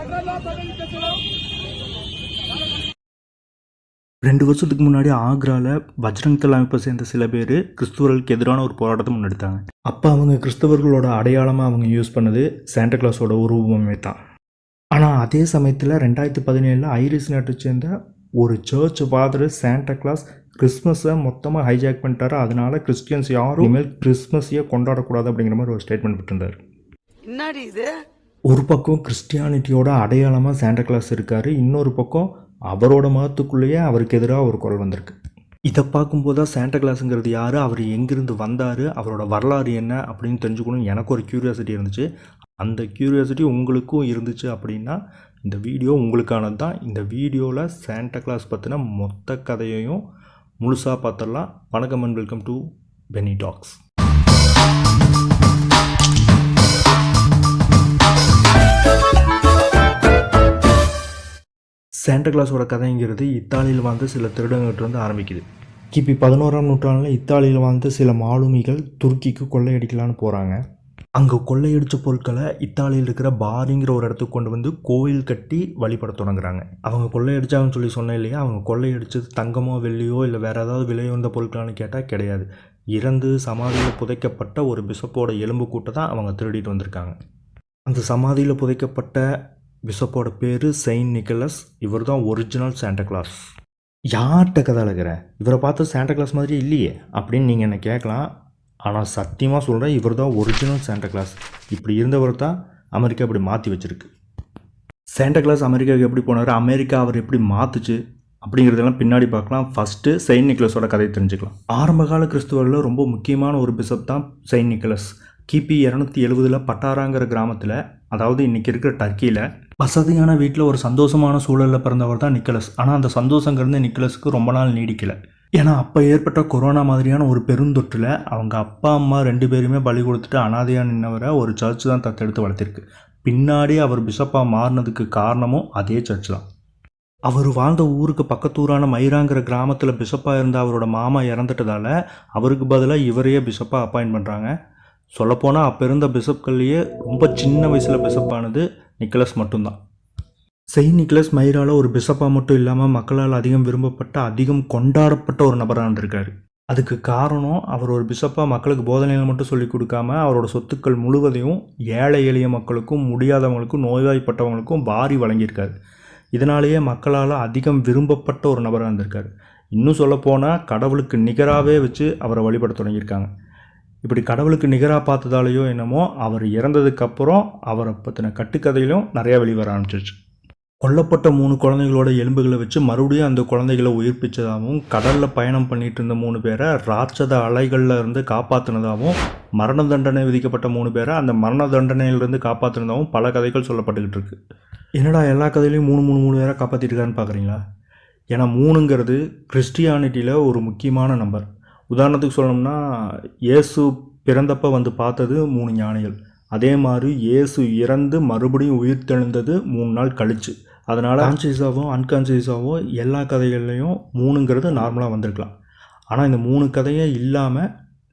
2 வருஷத்துக்கு முன்னாடி ஆக்ராவில் பஜ்ரங் தள் அமைப்பை சேர்ந்த சில பேர் கிறிஸ்துவர்களுக்கு எதிரான ஒரு போராட்டத்தை முன்னெடுத்தாங்க. அப்போ அவங்க கிறிஸ்தவர்களோட அடையாளமாக அவங்க யூஸ் பண்ணது சாண்டா கிளாஸோட உருவமே தான். ஆனால் அதே சமயத்தில் 2017 ஐரிஷ் நாட்டை சேர்ந்த ஒரு சர்ச் ஃபாதர் சாண்டா கிளாஸ் கிறிஸ்மஸை மொத்தமாக ஹைஜாக் பண்ணிட்டாரு. அதனால கிறிஸ்டியன்ஸ் யாரும் இனிமேல் கிறிஸ்மஸையே கொண்டாடக்கூடாது அப்படிங்கிற மாதிரி ஒரு ஸ்டேட்மெண்ட் விட்டுருந்தார். ஒரு பக்கம் கிறிஸ்டியானிட்டியோட அடையாளமாக சாண்டா கிளாஸ் இருக்கார், இன்னொரு பக்கம் அவரோட மதத்துக்குள்ளேயே அவருக்கு எதிராக ஒரு குரல் வந்திருக்கு. இதை பார்க்கும்போது தான் சாண்டா கிளாஸுங்கிறது யார், அவர் எங்கேருந்து வந்தார், அவரோட வரலாறு என்ன அப்படின்னு தெரிஞ்சுக்கணும் எனக்கு ஒரு க்யூரியாசிட்டி இருந்துச்சு. அந்த க்யூரியாசிட்டி உங்களுக்கும் இருந்துச்சு அப்படின்னா இந்த வீடியோ உங்களுக்கானது தான். இந்த வீடியோவில் சாண்டா கிளாஸ் பற்றின மொத்த கதையையும் முழுசாக பார்த்துடலாம். வணக்கம் and welcome to Penny Talks. Santa கிளாஸோட கதைங்கிறது இத்தாலியில் வாழ்ந்த சில திருடங்கிட்ட ஆரம்பிக்குது. கிபி 11ஆம் நூற்றாண்டில் இத்தாலியில் வாழ்ந்த சில மாலுமிகள் துருக்கிக்கு கொள்ளையடிக்கலான்னு போகிறாங்க. அங்கே கொள்ளையடித்த பொருட்களை இத்தாலியில் இருக்கிற பாரிங்கிற ஒரு இடத்துக்கு கொண்டு வந்து கோயில் கட்டி வழிபட தொடங்குறாங்க. அவங்க கொள்ளையடிச்சாங்கன்னு சொல்லி சொன்னேன் இல்லையா, அவங்க கொள்ளையடிச்சது தங்கமோ வெள்ளியோ இல்லை வேறு ஏதாவது விலை வந்த பொருட்களான்னு கேட்டால் கிடையாது. இறந்து சமாதியில் புதைக்கப்பட்ட ஒரு பிஷப்போட எலும்பு கூட்டை தான் அவங்க திருடிட்டு வந்திருக்காங்க. அந்த சமாதியில் புதைக்கப்பட்ட பிஷப்போட பேர் செயின்ட் நிக்கலஸ். இவர் தான் ஒரிஜினல் சாண்டா கிளாஸ். யார்கிட்ட கதை அழகிறேன், இவரை பார்த்து சாண்டா கிளாஸ் மாதிரி இல்லையே அப்படின்னு நீங்கள் என்ன கேட்கலாம். ஆனால் சத்தியமாக சொல்கிறேன், இவர் தான் ஒரிஜினல் சாண்டா கிளாஸ். இப்படி இருந்தவர் தான் அமெரிக்கா இப்படி மாற்றி வச்சுருக்கு. சாண்டா கிளாஸ் அமெரிக்காவுக்கு எப்படி போனார், அமெரிக்கா அவர் எப்படி மாற்றுச்சு அப்படிங்கிறதெல்லாம் பின்னாடி பார்க்கலாம். ஃபஸ்ட்டு செயின்ட் நிக்கலஸோட கதையை தெரிஞ்சுக்கலாம். ஆரம்பகால கிறிஸ்துவர்களில் ரொம்ப முக்கியமான ஒரு பிஷப் தான் செயின்ட் நிக்கலஸ். கிபி 270 பட்டாராங்கிற கிராமத்தில், அதாவது இன்றைக்கி இருக்கிற டர்க்கியில், வசதியான வீட்டில் ஒரு சந்தோஷமான சூழலில் பிறந்தவர் தான் நிக்கலஸ். ஆனால் அந்த சந்தோஷங்கிறது நிக்கலஸுக்கு ரொம்ப நாள் நீடிக்கலை. ஏன்னா அப்போ ஏற்பட்ட கொரோனா மாதிரியான ஒரு பெருந்தொற்றில் அவங்க அப்பா அம்மா 2 பேருமே பலி கொடுத்துட்டு அனாதையாக நின்னவரை ஒரு சர்ச் தான் தத்தெடுத்து வளர்த்திருக்கு. பின்னாடி அவர் பிஷப்பாக மாறினதுக்கு காரணமும் அதே சர்ச் தான். அவர் வாழ்ந்த ஊருக்கு பக்கத்தூரான மைராங்கிற கிராமத்தில் பிஷப்பாக இருந்த அவரோட மாமா இறந்துட்டதால் அவருக்கு பதிலாக இவரையே பிஷப்பாக அப்பாயிண்ட் பண்ணுறாங்க. சொல்லப்போனால் அப்போ இருந்த பிஷப்கள்லேயே ரொம்ப சின்ன வயசில் பிஷப்பானது நிக்கலஸ் மட்டும்தான். செயின்ட் நிக்கலஸ் மைராவில் ஒரு பிஷப்பாக மட்டும் இல்லாமல் மக்களால் அதிகம் விரும்பப்பட்ட, அதிகம் கொண்டாடப்பட்ட ஒரு நபராக இருந்திருக்காரு. அதுக்கு காரணம் அவர் ஒரு பிஷப்பாக மக்களுக்கு போதனைகள் மட்டும் சொல்லிக் கொடுக்காம அவரோட சொத்துக்கள் முழுவதையும் ஏழை எளிய மக்களுக்கும், முடியாதவங்களுக்கும், நோய்வாய்ப்பட்டவங்களுக்கும் வாரி வழங்கியிருக்காரு. இதனாலேயே மக்களால் அதிகம் விரும்பப்பட்ட ஒரு நபராக இருந்திருக்காரு. இன்னும் சொல்லப்போனால் கடவுளுக்கு நிகராகவே வச்சு அவரை வழிபட தொடங்கியிருக்காங்க. இப்படி கடவுளுக்கு நிகராக பார்த்ததாலேயோ என்னமோ அவர் இறந்ததுக்கப்புறம் அவரை பற்றின கட்டுக்கதையிலும் நிறையா வெளிவர ஆரம்பிச்சிருச்சு. கொல்லப்பட்ட 3 குழந்தைகளோட எலும்புகளை வச்சு மறுபடியும் அந்த குழந்தைகளை உயிர்ப்பிச்சதாகவும், கடலில் பயணம் பண்ணிகிட்டு இருந்த 3 பேரை ராட்சத அலைகளில் இருந்து காப்பாற்றினதாகவும், மரண தண்டனை விதிக்கப்பட்ட 3 பேரை அந்த மரண தண்டனையிலிருந்து காப்பாற்றினதாகவும் பல கதைகள் சொல்லப்பட்டுக்கிட்டு இருக்கு. என்னடா எல்லா கதையிலையும் 3 பேரை காப்பாற்றிருக்கான்னு பார்க்குறீங்களா? ஏன்னா 3ங்கிறது கிறிஸ்டியானிட்டியில் ஒரு முக்கியமான நம்பர். உதாரணத்துக்கு சொல்லணும்னா, இயேசு பிறந்தப்போ வந்து பார்த்தது 3 ஞானிகள். அதே மாதிரி இயேசு இறந்து மறுபடியும் உயிர் தெழுந்தது 3 நாள் கழிச்சு. அதனால் கான்சியஸாகவும் அன்கான்சியஸாகவும் எல்லா கதைகள்லையும் 3ங்கிறது நார்மலாக வந்திருக்கலாம். ஆனால் இந்த 3 கதையே இல்லாமல்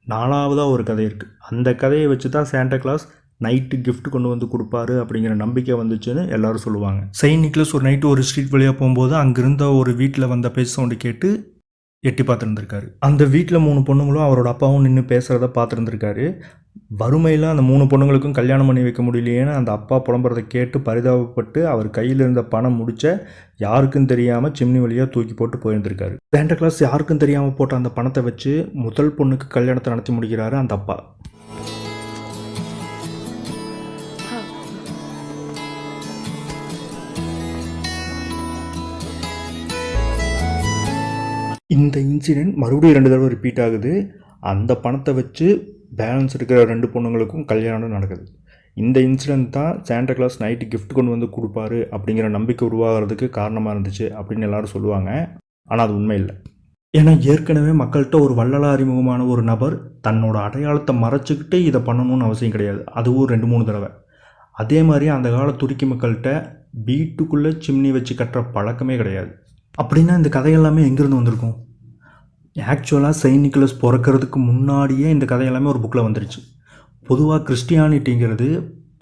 4வதாக ஒரு கதை இருக்குது. அந்த கதையை வச்சு தான் சாண்டா கிளாஸ் நைட்டு கிஃப்ட் கொண்டு வந்து கொடுப்பாரு அப்படிங்கிற நம்பிக்கை வந்துச்சுன்னு எல்லோரும் சொல்லுவாங்க. செயின்ட் நிக்கலஸ் ஒரு நைட்டு ஒரு ஸ்ட்ரீட் வழியாக போகும்போது அங்கிருந்த ஒரு வீட்டில் வந்த பேச்சு சவுண்டு கேட்டு எட்டி பார்த்துருந்துருக்காரு. அந்த வீட்டில் 3 பொண்ணுங்களும் அவரோட அப்பாவும் நின்று பேசுகிறத பார்த்துருந்துருக்காரு. வறுமையில் அந்த 3 பொண்ணுங்களுக்கும் கல்யாணம் பண்ணி வைக்க முடியலையேன்னு அந்த அப்பா புலம்புறதை கேட்டு பரிதாபப்பட்டு அவர் கையில் இருந்த பணம் முடிச்ச யாருக்கும் தெரியாமல் சிம்னி வழியாக தூக்கி போட்டு போயிருந்திருக்காரு. சாண்டா கிளாஸ் யாருக்கும் தெரியாமல் போட்ட அந்த பணத்தை வச்சு முதல் பொண்ணுக்கு கல்யாணத்தை நடத்தி முடிக்கிறாரு அந்த அப்பா. இந்த இன்சிடெண்ட் மறுபடியும் 2 தடவை ரிப்பீட் ஆகுது. அந்த பணத்தை வச்சு பேலன்ஸ் இருக்கிற 2 பொண்ணுங்களுக்கும் கல்யாணம் நடக்குது. இந்த இன்சிடெண்ட் தான் சாண்டா கிளாஸ் நைட்டு கிஃப்ட் கொண்டு வந்து கொடுப்பாரு அப்படிங்கிற நம்பிக்கை உருவாகிறதுக்கு காரணமாக இருந்துச்சு அப்படின்னு எல்லாரும் சொல்லுவாங்க. ஆனால் அது உண்மை இல்லை. ஏன்னா ஏற்கனவே மக்கள்கிட்ட ஒரு வள்ளலாக அறிமுகமான ஒரு நபர் தன்னோட அடையாளத்தை மறைச்சிக்கிட்டு இதை பண்ணணும்னு அவசியம் கிடையாது. அதுவும் 2-3 தடவை. அதே மாதிரி அந்த கால துருக்கி மக்கள்கிட்ட வீட்டுக்குள்ளே சிம்னி வச்சு கட்டுற பழக்கமே கிடையாது. அப்படின்னா இந்த கதையெல்லாமே எங்கேருந்து வந்திருக்கும்? ஆக்சுவலாக செயின்ட் நிக்கலஸ் பிறக்கிறதுக்கு முன்னாடியே இந்த கதையெல்லாமே ஒரு புக்கில் வந்துருச்சு. பொதுவாக கிறிஸ்டியானிட்டிங்கிறது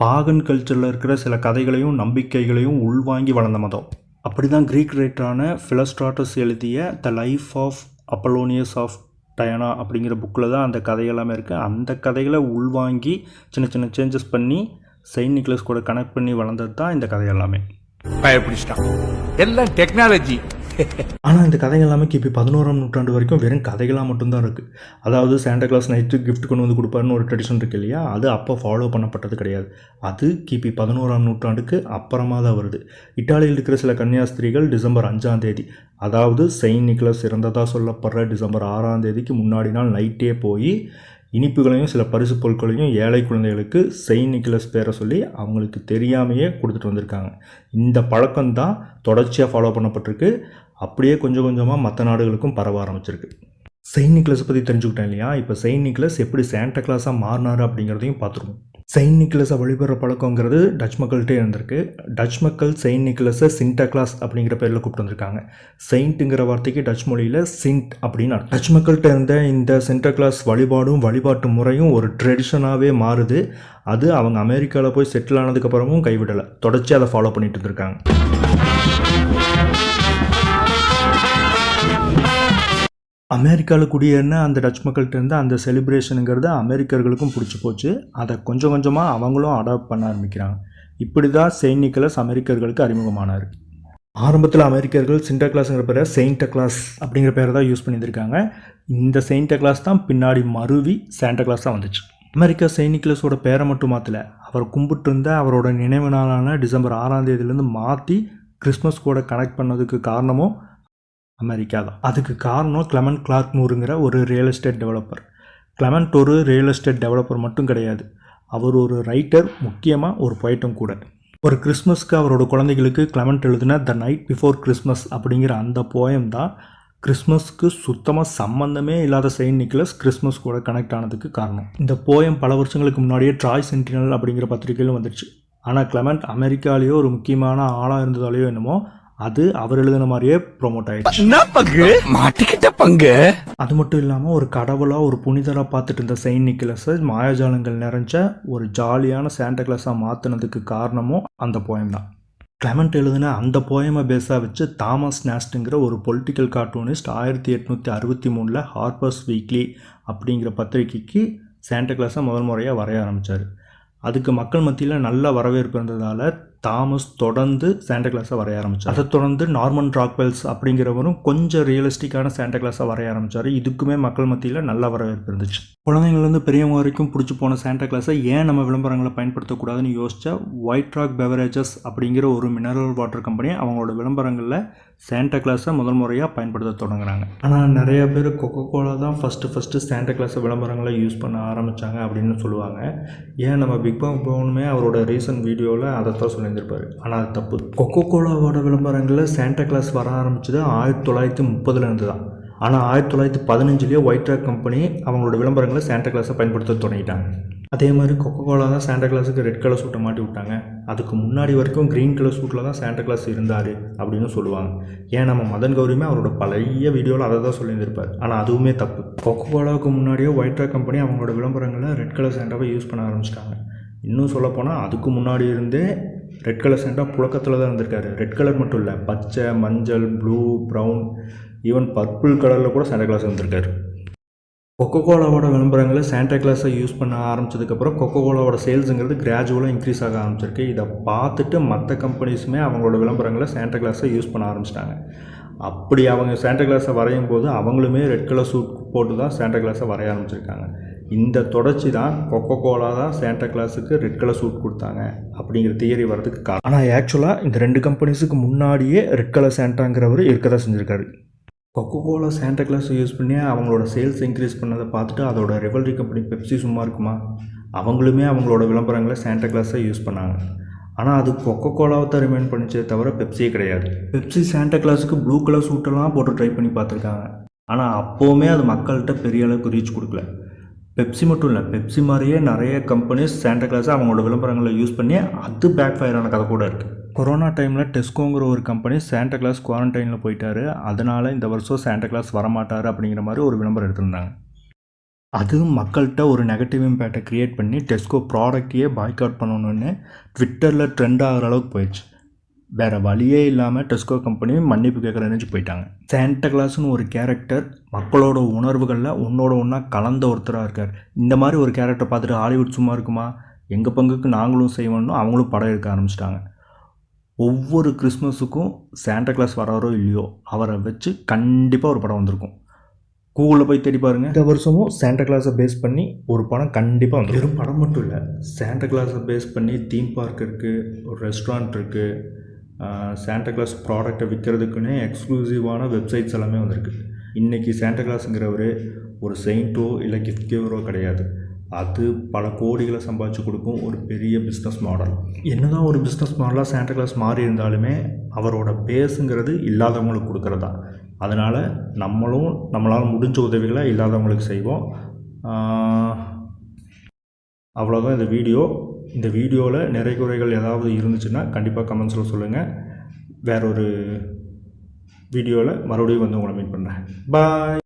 பாகன் கல்ச்சரில் இருக்கிற சில கதைகளையும் நம்பிக்கைகளையும் உள்வாங்கி வளர்ந்த மதம். அப்படி தான் க்ரீக் ரைட்டரான ஃபிலஸ்ட்ராட்டஸ் எழுதிய the life of Apollonius of Tyana அப்படிங்கிற புக்கில் தான் அந்த கதையெல்லாமே இருக்குது. அந்த கதைகளை உள்வாங்கி சின்ன சின்ன சேஞ்சஸ் பண்ணி செயின்ட் நிக்கலஸ் கூட கனெக்ட் பண்ணி வளர்ந்தது தான் இந்த கதையெல்லாமே. பயப்பிடிச்சிட்டான், எல்லாம் டெக்னாலஜி. ஆனால் இந்த கதைகள் எல்லாமே கிபி 11ஆம் நூற்றாண்டு வரைக்கும் வெறும் கதைகளாக மட்டும்தான் இருக்குது. அதாவது சாண்டா கிளாஸ் நைட்டு கிஃப்ட் கொண்டு வந்து கொடுப்பாருன்னு ஒரு ட்ரெடிஷன் இருக்குது இல்லையா, அது அப்போ ஃபாலோ பண்ணப்பட்டது கிடையாது. அது கிபி 11ஆம் நூற்றாண்டுக்கு அப்புறமா தான் வருது. இட்டாலியில் இருக்கிற சில கன்னியாஸ்திரிகள் டிசம்பர் 5ஆம் தேதி, அதாவது செயின்ட் நிக்கலஸ் இறந்ததாக சொல்லப்படுற டிசம்பர் 6ஆம் தேதிக்கு முன்னாடி நாள் நைட்டே போய் இனிப்புகளையும் சில பரிசு பொருட்களையும் ஏழை குழந்தைகளுக்கு செயின்ட் நிக்கலஸ் பேரை சொல்லி அவங்களுக்கு தெரியாமையே கொடுத்துட்டு வந்திருக்காங்க. இந்த பழக்கம்தான் தொடர்ச்சியாக ஃபாலோ பண்ணப்பட்டிருக்கு. அப்படியே கொஞ்சம் கொஞ்சமாக மற்ற நாடுகளுக்கும் பரவ ஆரம்பிச்சிருக்கு. செயின்ட் நிக்கலஸை பற்றி தெரிஞ்சுக்கிட்டேன் இல்லையா, இப்போ செயின்ட் நிக்கலஸ் எப்படி சாண்டா கிளாஸாக மாறினார் அப்படிங்கிறதையும் பார்த்துருவோம். செயின்ட் நிக்கலஸை வழிபடுற பழக்கங்கிறது டச் மக்கள்கிட்டே இருந்திருக்கு. டச் மக்கள் செயின்ட் நிக்கலஸை சிண்டா கிளாஸ் அப்படிங்கிற பேரில் கூப்பிட்டு வந்திருக்காங்க. செயின்ட்டுங்கிற வார்த்தைக்கு டச் மொழியில் சிண்ட் அப்படின்னு அர்த்தம். டச் மக்கள்கிட்ட இருந்த இந்த சிண்டா கிளாஸ் வழிபாடும் வழிபாட்டு முறையும் ஒரு ட்ரெடிஷனாகவே மாறுது. அது அவங்க அமெரிக்காவில் போய் செட்டில் ஆனதுக்கப்புறமும் கைவிடலை, தொடர்ச்சி அதை ஃபாலோ பண்ணிட்டு இருந்திருக்காங்க. அமெரிக்காவில் குடியேறின அந்த டச் மக்கள்கிட்ட இருந்து அந்த செலிப்ரேஷனுங்கிறது அமெரிக்கர்களுக்கும் பிடிச்சி போச்சு. அதை கொஞ்சம் கொஞ்சமாக அவங்களும் அடாப்ட் பண்ண ஆரம்பிக்கிறாங்க. இப்படி தான் செயின்ட் நிக்கலஸ் அமெரிக்கர்களுக்கு அறிமுகமானார். ஆரம்பத்தில் அமெரிக்கர்கள் சிண்டா கிளாஸுங்கிற பேரை செயின்ட் கிளாஸ் அப்படிங்கிற பேரை தான் யூஸ் பண்ணியிருந்திருக்காங்க. இந்த செயின்ட் கிளாஸ் தான் பின்னாடி மருவி சாண்டா கிளாஸ் தான் வந்துச்சு. அமெரிக்கா செயின்ட் நிக்கலஸோட பேரை மட்டும் மாற்றலை, அவர் கும்பிட்டு இருந்த அவரோட நினைவு நாளான டிசம்பர் 6ஆம் தேதியிலேருந்து மாற்றி கிறிஸ்மஸ் கூட கனெக்ட் பண்ணதுக்கு காரணமும் அமெரிக்கா தான். அதுக்கு காரணம் கிளமெண்ட் கிளார்க் மூருங்கிற ஒரு ரியல் எஸ்டேட் டெவலப்பர். கிளமெண்ட் ஒரு ரியல் எஸ்டேட் டெவலப்பர் மட்டும் கிடையாது, அவர் ஒரு ரைட்டர், முக்கியமாக ஒரு பொயட்டும் கூட. ஒரு கிறிஸ்மஸ்க்கு அவரோட குழந்தைகளுக்கு கிளமெண்ட் எழுதின த நைட் பிஃபோர் கிறிஸ்மஸ் அப்படிங்கிற அந்த போயம் தான் கிறிஸ்மஸ்க்கு சுத்தமாக சம்மந்தமே இல்லாத செயின்ட் நிக்கலஸ் கிறிஸ்மஸ் கூட கனெக்ட் ஆனதுக்கு காரணம். இந்த போயம் பல வருஷங்களுக்கு முன்னாடியே ட்ராய் சென்டினல் அப்படிங்கிற பத்திரிகையிலும் வந்துடுச்சு. ஆனால் கிளமெண்ட் அமெரிக்காலேயோ ஒரு முக்கியமான ஆளாக இருந்ததாலேயோ என்னமோ அது அவர் எழுதின மாதிரியே ப்ரொமோட் ஆயிடுச்சு. மாட்டிக்கிட்ட பங்கு. அது மட்டும் இல்லாமல் ஒரு கடவுளாக ஒரு புனிதராக பார்த்துட்டு இருந்த செயின்ட் நிக்கலஸை மாயாஜாலங்கள் நிறைஞ்ச ஒரு ஜாலியான சாண்டா கிளாஸாக மாற்றினதுக்கு காரணமும் அந்த போயம் தான். கிளமெண்ட் எழுதின அந்த போயமை பேஸாக வச்சு தாமஸ் நாஸ்ட்டுங்கிற ஒரு பொலிட்டிக்கல் கார்ட்டூனிஸ்ட் 1863 ஹார்பர்ஸ் வீக்லி அப்படிங்கிற பத்திரிகைக்கு சாண்டா கிளாஸை முதல் முறையாக வரைய ஆரம்பித்தார். அதுக்கு மக்கள் மத்தியில் நல்ல வரவேற்பு இருந்ததால் தாமஸ் தொடர்ந்து சாண்டா கிளாஸை வரைய ஆரம்பித்தார். அதை தொடர்ந்து நார்மன் ராக்வெல்ஸ் அப்படிங்கிறவரும் கொஞ்சம் ரியலிஸ்டிக்கான சாண்டா கிளாஸை வரைய ஆரம்பித்தார். இதுக்குமே மக்கள் மத்தியில் நல்ல வரவேற்பு இருந்துச்சு. குழந்தைங்கள்லேருந்து பெரியவங்க வரைக்கும் பிடிச்சி போன சாண்டா கிளாஸை ஏன் நம்ம விளம்பரங்களை பயன்படுத்தக்கூடாதுன்னு யோசிச்சா ஒயிட் ராக் பெவரேஜஸ் அப்படிங்கிற ஒரு மினரல் வாட்டர் கம்பெனி அவங்களோட விளம்பரங்களில் சாண்டா கிளாஸை முதல் முறையாக பயன்படுத்த தொடங்குறாங்க. ஆனால் நிறைய பேர் கொக்கோ கோலா தான் ஃபஸ்ட்டு சாண்டா கிளாஸை விளம்பரங்களை யூஸ் பண்ண ஆரம்பித்தாங்க அப்படின்னு சொல்லுவாங்க. ஏன் நம்ம பிக் பாங் பவுனுமே அவரோட ரீசன்ட் வீடியோவில் அதை தான் சொல்லியிருந்திருப்பார். ஆனால் அது தப்பு. கொக்கோ கோலாவோட விளம்பரங்களில் சாண்டா கிளாஸ் வர ஆரம்பிச்சது 1930 தான். ஆனால் 1915 ஒயிட் ராக் கம்பெனி அவங்களோட விளம்பரங்களை சாண்டா கிளாஸை பயன்படுத்த தொடங்கிட்டாங்க. அதே மாதிரி கொக்கோ கோலா தான் சாண்டா கிளாஸுக்கு ரெட் கலர் சூட்டை மாட்டி விட்டாங்க. அதுக்கு முன்னாடி வரைக்கும் க்ரீன் கலர் சூட்டில் தான் சாண்டா கிளாஸ் இருந்தார் அப்படின்னு சொல்லுவாங்க. ஏன் நம்ம மதன் கௌரியுமே அவரோட பழைய வீடியோவில் அதை தான் சொல்லியிருந்திருப்பார். ஆனால் அதுவுமே தப்பு. கொக்கோ கோலாவுக்கு முன்னாடியே ஒயிட் ராக் கம்பெனி அவங்களோட விளம்பரங்களில் ரெட் கலர் சாண்டாவை யூஸ் பண்ண ஆரம்பிச்சிட்டாங்க. இன்னும் சொல்லப்போனால் அதுக்கு முன்னாடி இருந்தே ரெட் கலர் சாண்டா புழக்கத்தில் தான் இருந்திருக்காரு. ரெட் கலர் மட்டும் இல்லை, பச்சை, மஞ்சள், ப்ளூ, ப்ரௌன், ஈவன் பர்பிள் கலரில் கூட சாண்டா கிளாஸ் இருந்திருக்காரு. கொக்கோ கோலாவோட விளம்பரங்களை சாண்டா கிளாஸை யூஸ் பண்ண ஆரம்பித்ததுக்கப்புறம் கொக்கோ கோலாவோட சேல்ஸுங்கிறது கிராஜுவலாக இன்க்ரீஸ் ஆக ஆரம்பிச்சிருக்கு. இதை பார்த்துட்டு மற்ற கம்பெனிஸுமே அவங்களோட விளம்பரங்களை சாண்டா கிளாஸை யூஸ் பண்ண ஆரம்பிச்சிட்டாங்க. அப்படி அவங்க சாண்டா கிளாஸை வரையும் போது அவங்களுமே ரெட் கலர் சூட் போட்டு தான் சாண்டா கிளாஸை வரைய ஆரம்பிச்சிருக்காங்க. இந்த தொடர்ச்சி தான் கொக்கோ கோலா தான் சாண்டா கிளாஸுக்கு ரெட் கலர் சூட் கொடுத்தாங்க அப்படிங்கிற தியரி வர்றதுக்கு காரணம். ஆனால் ஆக்சுவலாக இந்த ரெண்டு கம்பெனிஸுக்கு முன்னாடியே ரெட் கலர் சாண்டாங்கிறவர் இருக்க தான் செஞ்சுருக்காரு. கொக்கோ கோலா சாண்டா கிளாஸை யூஸ் பண்ணி அவங்களோட சேல்ஸ் இன்க்ரீஸ் பண்ணதை பார்த்துட்டு அதோட ரிவல்ரி கம்பெனி பெப்சி சும்மா இருக்குமா? அவங்களுமே அவங்களோட விளம்பரங்களை சாண்டா கிளாஸை யூஸ் பண்ணாங்க. ஆனால் அது கொக்கோ கோலாவை தான் ரிமைண்ட் பண்ணிச்சே தவிர பெப்சியே கிடையாது. பெப்சி சாண்டா கிளாஸுக்கு ப்ளூ கலர் சூட்டெல்லாம் போட்டு ட்ரை பண்ணி பார்த்துருக்காங்க. ஆனால் அப்போவுமே அது மக்கள்கிட்ட பெரிய அளவுக்கு ரீச் கொடுக்கல. பெப்சி மட்டும் இல்லை, பெப்சி மாதிரியே நிறைய கம்பெனிஸ் சாண்டா கிளாஸை அவங்களோட விளம்பரங்களை யூஸ் பண்ணி அது பேக் ஃபயர் ஆன கதை கூட இருக்குது. கொரோனா டைமில் டெஸ்கோங்கிற ஒரு கம்பெனி சாண்டா கிளாஸ் குவாரண்டைனில் போயிட்டார், அதனால் இந்த வருஷம் சாண்டா கிளாஸ் வரமாட்டார் அப்படிங்கிற மாதிரி ஒரு விளம்பரம் எடுத்திருந்தாங்க. அது மக்கள்கிட்ட ஒரு நெகட்டிவ் இம்பேக்டை க்ரியேட் பண்ணி டெஸ்கோ ப்ராடக்டையே பாய்காட் பண்ணணுன்னு ட்விட்டரில் ட்ரெண்ட் ஆகிற அளவுக்கு போயிடுச்சு. வேறு வழியே இல்லாமல் டெஸ்கோ கம்பெனி மன்னிப்பு கேட்குற நினச்சி போயிட்டாங்க. சாண்டா கிளாஸ்னு ஒரு கேரக்டர் மக்களோட உணர்வுகளில் ஒன்றோட ஒன்றா கலந்த ஒருத்தராக இருக்கார். இந்த மாதிரி ஒரு கேரக்டர் பார்த்துட்டு ஹாலிவுட் சும்மா இருக்குமா? எங்கள் பங்குக்கு நாங்களும் செய்வோம்னு அவங்களும் படம் எடுக்க ஆரம்பிச்சிட்டாங்க. ஒவ்வொரு கிறிஸ்மஸுக்கும் சாண்டா கிளாஸ் வராரோ இல்லையோ அவரை வச்சு கண்டிப்பாக ஒரு படம் வந்திருக்கும். கூகுளில் போய் தேடி பாருங்கள். இந்த வருஷமும் சாண்டா கிளாஸை பேஸ் பண்ணி ஒரு படம் கண்டிப்பாக வந்து வெறும் படம் மட்டும் இல்லை, சாண்டா கிளாஸை பேஸ் பண்ணி தீம் பார்க் இருக்குது, ஒரு ரெஸ்டாரண்ட் இருக்குது, சாண்டா கிளாஸ் ப்ராடக்டை விற்கிறதுக்குன்னே எக்ஸ்க்ளூசிவான வெப்சைட்ஸ் எல்லாமே வந்திருக்கு. இன்றைக்கி சாண்டா கிளாஸுங்கிறவர் ஒரு செயின்ட்டோ இல்லை கிஃப்ட் கிவரோ கிடையாது. அது பல கோடிகளை சம்பாதிச்சு கொடுக்கும் ஒரு பெரிய பிஸ்னஸ் மாடல். என்னதான் ஒரு பிஸ்னஸ் மாடலாக சாண்டா கிளாஸ் மாறி இருந்தாலுமே அவரோட பேஸுங்கிறது இல்லாதவங்களுக்கு கொடுக்குறதா. அதனால் நம்மளால் முடிஞ்ச உதவிகளை இல்லாதவங்களுக்கு செய்வோம். அவ்வளோதான் இந்த வீடியோ. இந்த வீடியோவில் நிறை குறைகள் ஏதாவது இருந்துச்சுன்னா கண்டிப்பாக கமெண்ட்ஸில் சொல்லுங்கள். வேறொரு வீடியோவில் மறுபடியும் வந்து உங்களை மீட் பண்ணுறேன். பாய்.